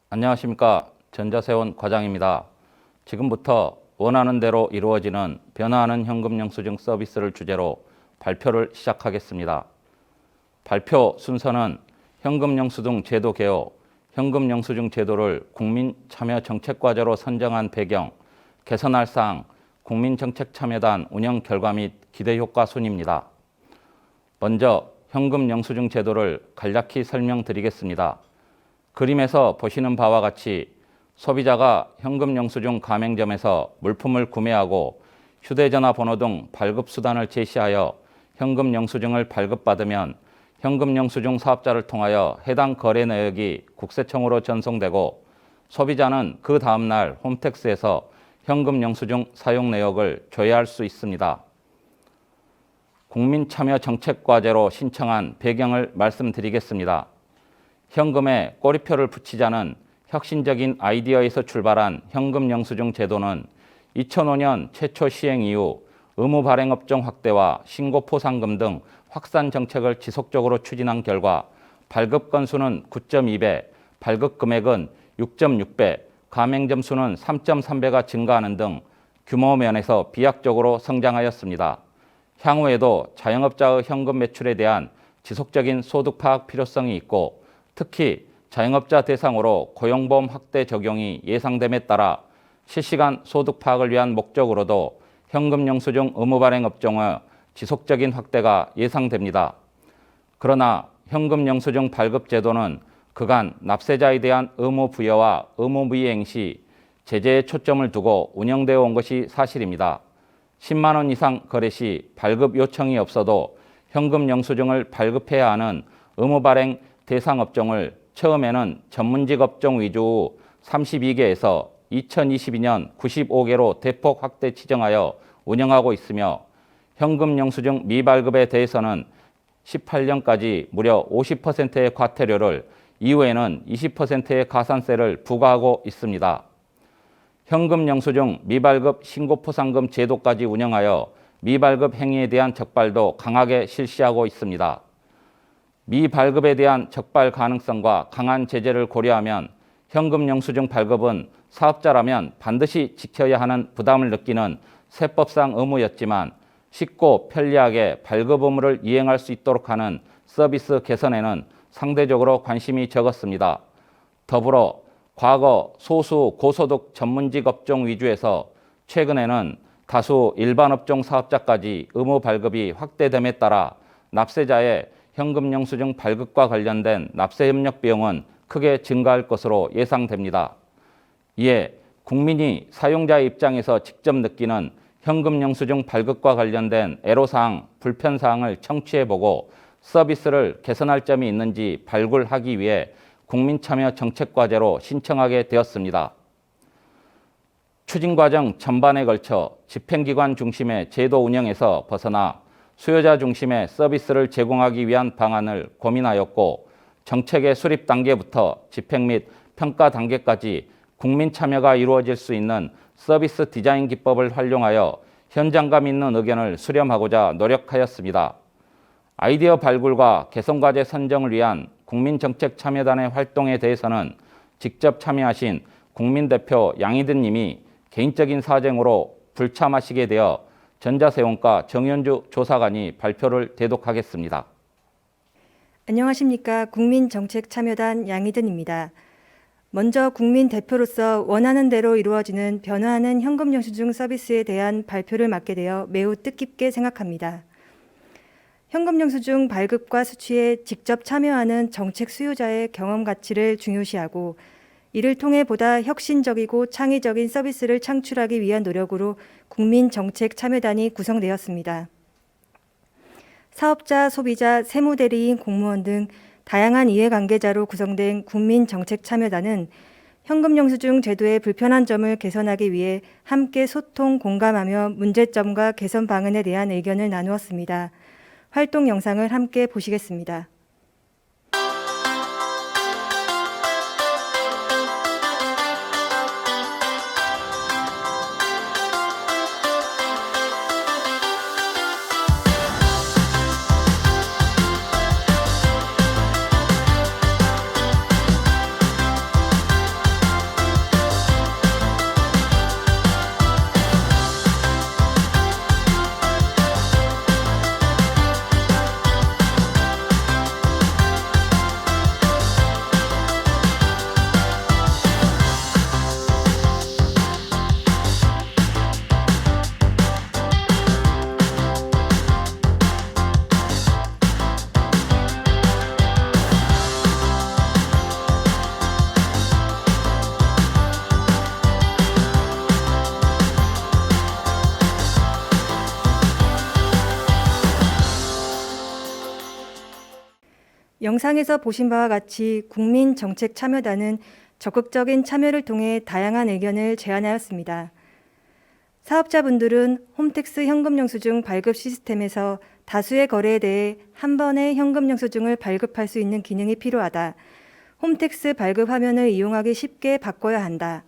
안녕하십니까. 전자세원 과장입니다. 지금부터 원하는 대로 이루어지는 변화하는 현금 영수증 서비스를 주제로 발표를 시작하겠습니다. 발표 순서는 현금 영수증 제도 개요, 현금 영수증 제도를 국민 참여 정책 과제로 선정한 배경, 개선할 사항, 국민정책참여단 운영 결과 및 기대 효과 순입니다. 먼저 현금 영수증 제도를 간략히 설명드리겠습니다. 그림에서 보시는 바와 같이 소비자가 현금 영수증 가맹점에서 물품을 구매하고 휴대전화 번호 등 발급수단을 제시하여 현금 영수증을 발급받으면 현금 영수증 사업자를 통하여 해당 거래 내역이 국세청으로 전송되고 소비자는 그 다음날 홈택스에서 현금 영수증 사용 내역을 조회할 수 있습니다. 국민참여 정책과제로 신청한 배경을 말씀드리겠습니다. 현금에 꼬리표를 붙이자는 혁신적인 아이디어에서 출발한 현금 영수증 제도는 2005년 최초 시행 이후 의무 발행 업종 확대와 신고 포상금 등 확산 정책을 지속적으로 추진한 결과 발급 건수는 9.2배, 발급 금액은 6.6배, 가맹점 수는 3.3배가 증가하는 등 규모 면에서 비약적으로 성장하였습니다. 향후에도 자영업자의 현금 매출에 대한 지속적인 소득 파악 필요성이 있고 특히 자영업자 대상으로 고용보험 확대 적용이 예상됨에 따라 실시간 소득 파악을 위한 목적으로도 현금 영수증 의무 발행 업종의 지속적인 확대가 예상됩니다. 그러나 현금 영수증 발급 제도는 그간 납세자에 대한 의무 부여와 의무 미행 시 제재에 초점을 두고 운영되어 온 것이 사실입니다. 10만 원 이상 거래 시 발급 요청이 없어도 현금 영수증을 발급해야 하는 의무 발행 대상 업종을 처음에는 전문직 업종 위주 32개에서 2022년 95개로 대폭 확대 지정하여 운영하고 있으며 현금 영수증 미발급에 대해서는 18년까지 무려 50%의 과태료를 이후에는 20%의 가산세를 부과하고 있습니다. 현금 영수증 미발급 신고포상금 제도까지 운영하여 미발급 행위에 대한 적발도 강하게 실시하고 있습니다. 미발급에 대한 적발 가능성과 강한 제재를 고려하면 현금 영수증 발급은 사업자라면 반드시 지켜야 하는 부담을 느끼는 세법상 의무였지만 쉽고 편리하게 발급 의무를 이행할 수 있도록 하는 서비스 개선에는 상대적으로 관심이 적었습니다. 더불어 과거 소수 고소득 전문직 업종 위주에서 최근에는 다수 일반 업종 사업자까지 의무 발급이 확대됨에 따라 납세자의 현금 영수증 발급과 관련된 납세 협력 비용은 크게 증가할 것으로 예상됩니다. 이에 국민이 사용자의 입장에서 직접 느끼는 현금 영수증 발급과 관련된 애로사항, 불편사항을 청취해보고 서비스를 개선할 점이 있는지 발굴하기 위해 국민참여 정책과제로 신청하게 되었습니다. 추진과정 전반에 걸쳐 집행기관 중심의 제도 운영에서 벗어나 수요자 중심의 서비스를 제공하기 위한 방안을 고민하였고 정책의 수립 단계부터 집행 및 평가 단계까지 국민 참여가 이루어질 수 있는 서비스 디자인 기법을 활용하여 현장감 있는 의견을 수렴하고자 노력하였습니다. 아이디어 발굴과 개선과제 선정을 위한 국민정책참여단의 활동에 대해서는 직접 참여하신 국민대표 양희든 님이 개인적인 사정으로 불참하시게 되어 전자세원과 정현주 조사관이 발표를 대독하겠습니다. 안녕하십니까. 국민정책참여단 양희든입니다. 먼저 국민대표로서 원하는 대로 이루어지는 변화하는 현금 영수증 서비스에 대한 발표를 맡게 되어 매우 뜻깊게 생각합니다. 현금 영수증 발급과 수취에 직접 참여하는 정책 수요자의 경험 가치를 중요시하고 이를 통해 보다 혁신적이고 창의적인 서비스를 창출하기 위한 노력으로 국민정책참여단이 구성되었습니다. 사업자, 소비자, 세무대리인, 공무원 등 다양한 이해관계자로 구성된 국민정책참여단은 현금 영수증 제도의 불편한 점을 개선하기 위해 함께 소통, 공감하며 문제점과 개선 방안에 대한 의견을 나누었습니다. 활동 영상을 함께 보시겠습니다. 영상에서 보신 바와 같이 국민정책참여단은 적극적인 참여를 통해 다양한 의견을 제안하였습니다. 사업자분들은 홈택스 현금영수증 발급 시스템에서 다수의 거래에 대해 한 번에 현금영수증을 발급할 수 있는 기능이 필요하다. 홈택스 발급 화면을 이용하기 쉽게 바꿔야 한다.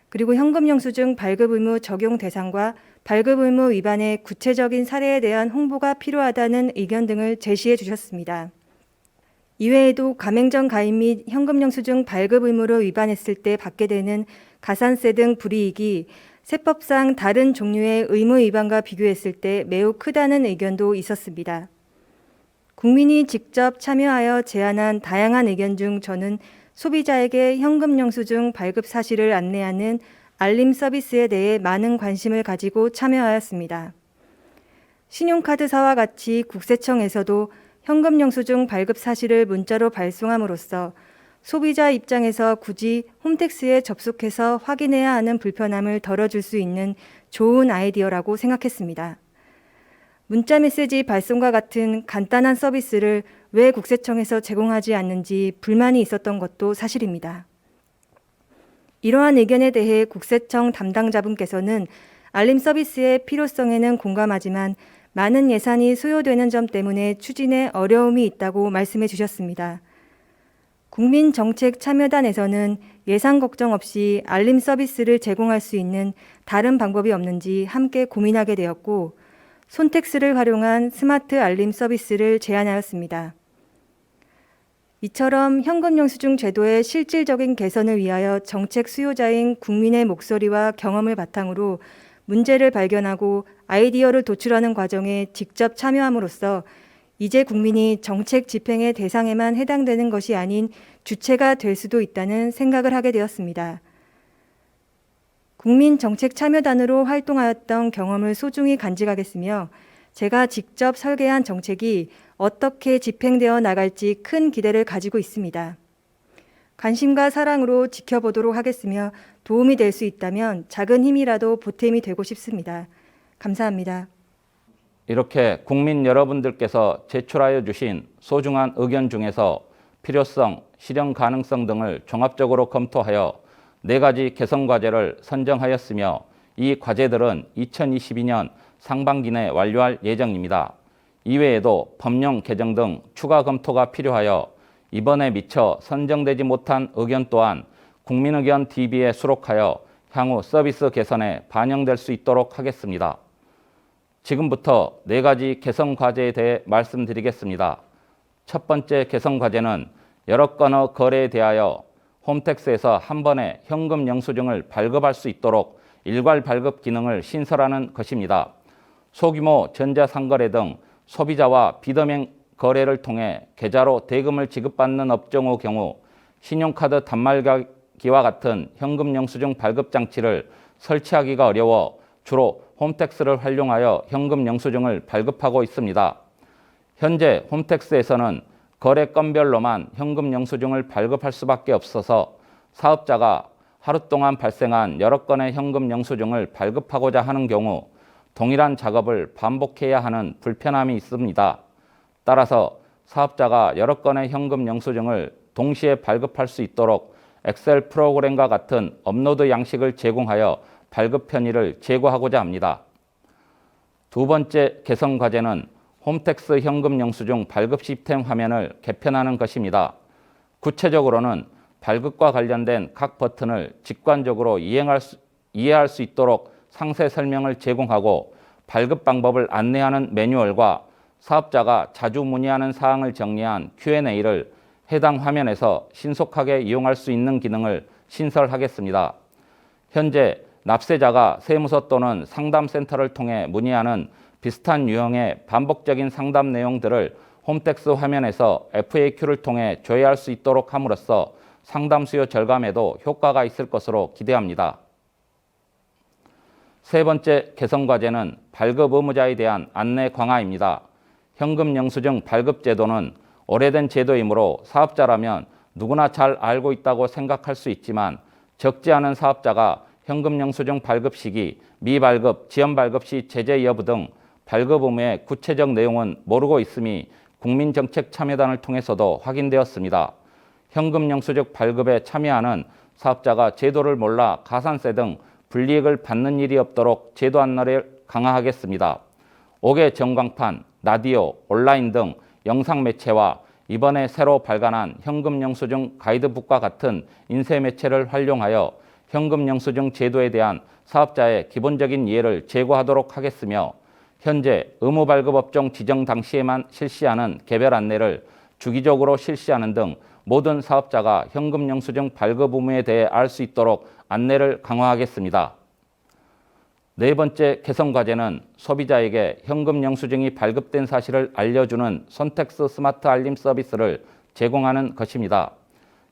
그리고 현금영수증 발급 의무 적용 대상과 발급 의무 위반의 구체적인 사례에 대한 홍보가 필요하다는 의견 등을 제시해 주셨습니다. 이외에도 가맹점 가입 및 현금영수증 발급 의무를 위반했을 때 받게 되는 가산세 등 불이익이 세법상 다른 종류의 의무 위반과 비교했을 때 매우 크다는 의견도 있었습니다. 국민이 직접 참여하여 제안한 다양한 의견 중 저는 소비자에게 현금영수증 발급 사실을 안내하는 알림 서비스에 대해 많은 관심을 가지고 참여하였습니다. 신용카드사와 같이 국세청에서도 현금영수증 발급 사실을 문자로 발송함으로써 소비자 입장에서 굳이 홈택스에 접속해서 확인해야 하는 불편함을 덜어줄 수 있는 좋은 아이디어라고 생각했습니다. 문자메시지 발송과 같은 간단한 서비스를 왜 국세청에서 제공하지 않는지 불만이 있었던 것도 사실입니다. 이러한 의견에 대해 국세청 담당자분께서는 알림 서비스의 필요성에는 공감하지만 많은 예산이 소요되는 점 때문에 추진에 어려움이 있다고 말씀해 주셨습니다. 국민정책참여단에서는 예산 걱정 없이 알림 서비스를 제공할 수 있는 다른 방법이 없는지 함께 고민하게 되었고 손택스를 활용한 스마트 알림 서비스를 제안하였습니다. 이처럼 현금영수증 제도의 실질적인 개선을 위하여 정책 수요자인 국민의 목소리와 경험을 바탕으로 문제를 발견하고 아이디어를 도출하는 과정에 직접 참여함으로써 이제 국민이 정책 집행의 대상에만 해당되는 것이 아닌 주체가 될 수도 있다는 생각을 하게 되었습니다. 국민정책참여단으로 활동하였던 경험을 소중히 간직하겠으며 제가 직접 설계한 정책이 어떻게 집행되어 나갈지 큰 기대를 가지고 있습니다. 관심과 사랑으로 지켜보도록 하겠으며 도움이 될 수 있다면 작은 힘이라도 보탬이 되고 싶습니다. 감사합니다. 이렇게 국민 여러분들께서 제출하여 주신 소중한 의견 중에서 필요성, 실현 가능성 등을 종합적으로 검토하여 4가지 개선 과제를 선정하였으며 이 과제들은 2022년 상반기 내 완료할 예정입니다. 이외에도 법령 개정 등 추가 검토가 필요하여 이번에 미처 선정되지 못한 의견 또한 국민의견 DB에 수록하여 향후 서비스 개선에 반영될 수 있도록 하겠습니다. 지금부터 4가지 개선 과제에 대해 말씀드리겠습니다. 첫 번째 개선 과제는 여러 건의 거래에 대하여 홈택스에서 한 번에 현금 영수증을 발급할 수 있도록 일괄 발급 기능을 신설하는 것입니다. 소규모 전자상거래 등 소비자와 비대면 거래를 통해 계좌로 대금을 지급받는 업종의 경우 신용카드 단말기와 같은 현금 영수증 발급 장치를 설치하기가 어려워 주로 홈택스를 활용하여 현금 영수증을 발급하고 있습니다. 현재 홈택스에서는 거래 건별로만 현금 영수증을 발급할 수밖에 없어서 사업자가 하루 동안 발생한 여러 건의 현금 영수증을 발급하고자 하는 경우 동일한 작업을 반복해야 하는 불편함이 있습니다. 따라서 사업자가 여러 건의 현금 영수증을 동시에 발급할 수 있도록 엑셀 프로그램과 같은 업로드 양식을 제공하여 발급 편의를 제고하고자 합니다. 두 번째 개선 과제는 홈택스 현금 영수증 발급 시스템 화면을 개편하는 것입니다. 구체적으로는 발급과 관련된 각 버튼을 직관적으로 이해할 수 있도록 상세 설명을 제공하고 발급 방법을 안내하는 매뉴얼과 사업자가 자주 문의하는 사항을 정리한 Q&A를 해당 화면에서 신속하게 이용할 수 있는 기능을 신설하겠습니다. 현재 납세자가 세무서 또는 상담센터를 통해 문의하는 비슷한 유형의 반복적인 상담 내용들을 홈택스 화면에서 FAQ를 통해 조회할 수 있도록 함으로써 상담 수요 절감에도 효과가 있을 것으로 기대합니다. 세 번째 개선 과제는 발급 의무자에 대한 안내 강화입니다. 현금 영수증 발급 제도는 오래된 제도이므로 사업자라면 누구나 잘 알고 있다고 생각할 수 있지만 적지 않은 사업자가 현금 영수증 발급 시기, 미발급, 지연 발급 시 제재 여부 등 발급 의무의 구체적 내용은 모르고 있음이 국민정책참여단을 통해서도 확인되었습니다. 현금 영수증 발급에 참여하는 사업자가 제도를 몰라 가산세 등 불이익을 받는 일이 없도록 제도 안내를 강화하겠습니다. 5개 전광판, 라디오, 온라인 등 영상 매체와 이번에 새로 발간한 현금 영수증 가이드북과 같은 인쇄 매체를 활용하여 현금 영수증 제도에 대한 사업자의 기본적인 이해를 제고하도록 하겠으며 현재 의무 발급 업종 지정 당시에만 실시하는 개별 안내를 주기적으로 실시하는 등 모든 사업자가 현금 영수증 발급 의무에 대해 알 수 있도록 안내를 강화하겠습니다. 네 번째 개선 과제는 소비자에게 현금 영수증이 발급된 사실을 알려주는 선택스 스마트 알림 서비스를 제공하는 것입니다.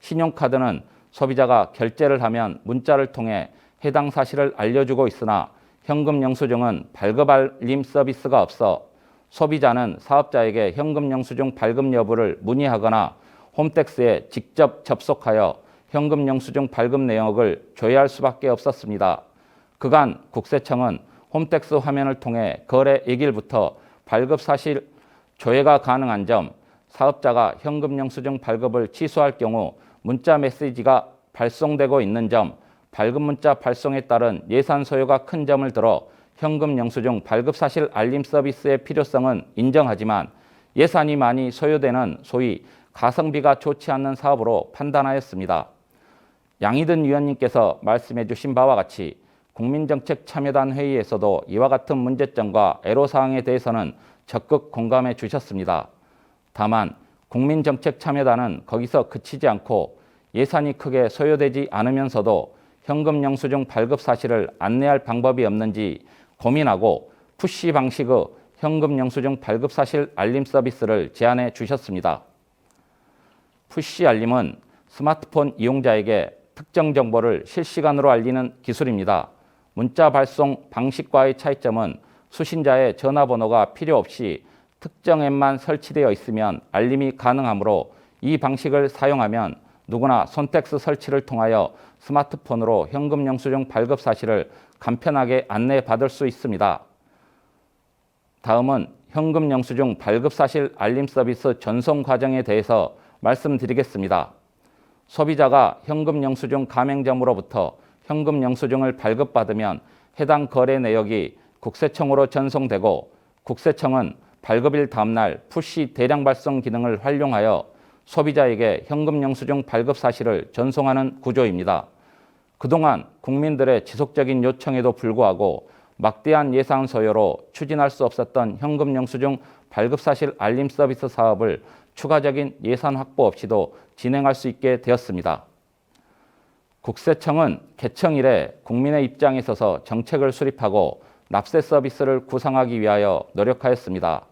신용카드는 소비자가 결제를 하면 문자를 통해 해당 사실을 알려주고 있으나 현금 영수증은 발급 알림 서비스가 없어 소비자는 사업자에게 현금 영수증 발급 여부를 문의하거나 홈택스에 직접 접속하여 현금 영수증 발급 내역을 조회할 수밖에 없었습니다. 그간 국세청은 홈택스 화면을 통해 거래 일일부터 발급 사실 조회가 가능한 점, 사업자가 현금 영수증 발급을 취소할 경우 문자 메시지가 발송되고 있는 점, 발급 문자 발송에 따른 예산 소요가 큰 점을 들어 현금 영수증 발급 사실 알림 서비스의 필요성은 인정하지만 예산이 많이 소요되는 소위 가성비가 좋지 않는 사업으로 판단하였습니다. 양희든 위원님께서 말씀해 주신 바와 같이 국민정책참여단 회의에서도 이와 같은 문제점과 애로사항에 대해서는 적극 공감해 주셨습니다. 다만 국민정책참여단은 거기서 그치지 않고 예산이 크게 소요되지 않으면서도 현금 영수증 발급 사실을 안내할 방법이 없는지 고민하고 푸시 방식의 현금 영수증 발급 사실 알림 서비스를 제안해 주셨습니다. 푸시 알림은 스마트폰 이용자에게 특정 정보를 실시간으로 알리는 기술입니다. 문자 발송 방식과의 차이점은 수신자의 전화번호가 필요 없이 특정 앱만 설치되어 있으면 알림이 가능하므로 이 방식을 사용하면 누구나 선택스 설치를 통하여 스마트폰으로 현금 영수증 발급 사실을 간편하게 안내받을 수 있습니다. 다음은 현금 영수증 발급 사실 알림 서비스 전송 과정에 대해서 말씀드리겠습니다. 소비자가 현금 영수증 가맹점으로부터 현금 영수증을 발급받으면 해당 거래 내역이 국세청으로 전송되고 국세청은 발급일 다음날 푸시 대량 발송 기능을 활용하여 소비자에게 현금 영수증 발급 사실을 전송하는 구조입니다. 그동안 국민들의 지속적인 요청에도 불구하고 막대한 예산 소요로 추진할 수 없었던 현금 영수증 발급 사실 알림 서비스 사업을 추가적인 예산 확보 없이도 진행할 수 있게 되었습니다. 국세청은 개청 이래 국민의 입장에 서서 정책을 수립하고 납세 서비스를 구상하기 위하여 노력하였습니다.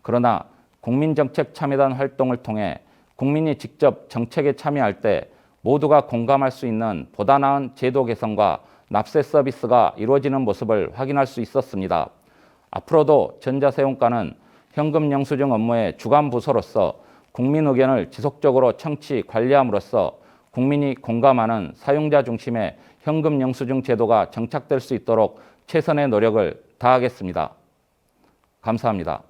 그러나 국민정책참여단 활동을 통해 국민이 직접 정책에 참여할 때 모두가 공감할 수 있는 보다 나은 제도 개선과 납세 서비스가 이루어지는 모습을 확인할 수 있었습니다. 앞으로도 전자세금과는 현금 영수증 업무의 주관 부서로서 국민 의견을 지속적으로 청취, 관리함으로써 국민이 공감하는 사용자 중심의 현금 영수증 제도가 정착될 수 있도록 최선의 노력을 다하겠습니다. 감사합니다.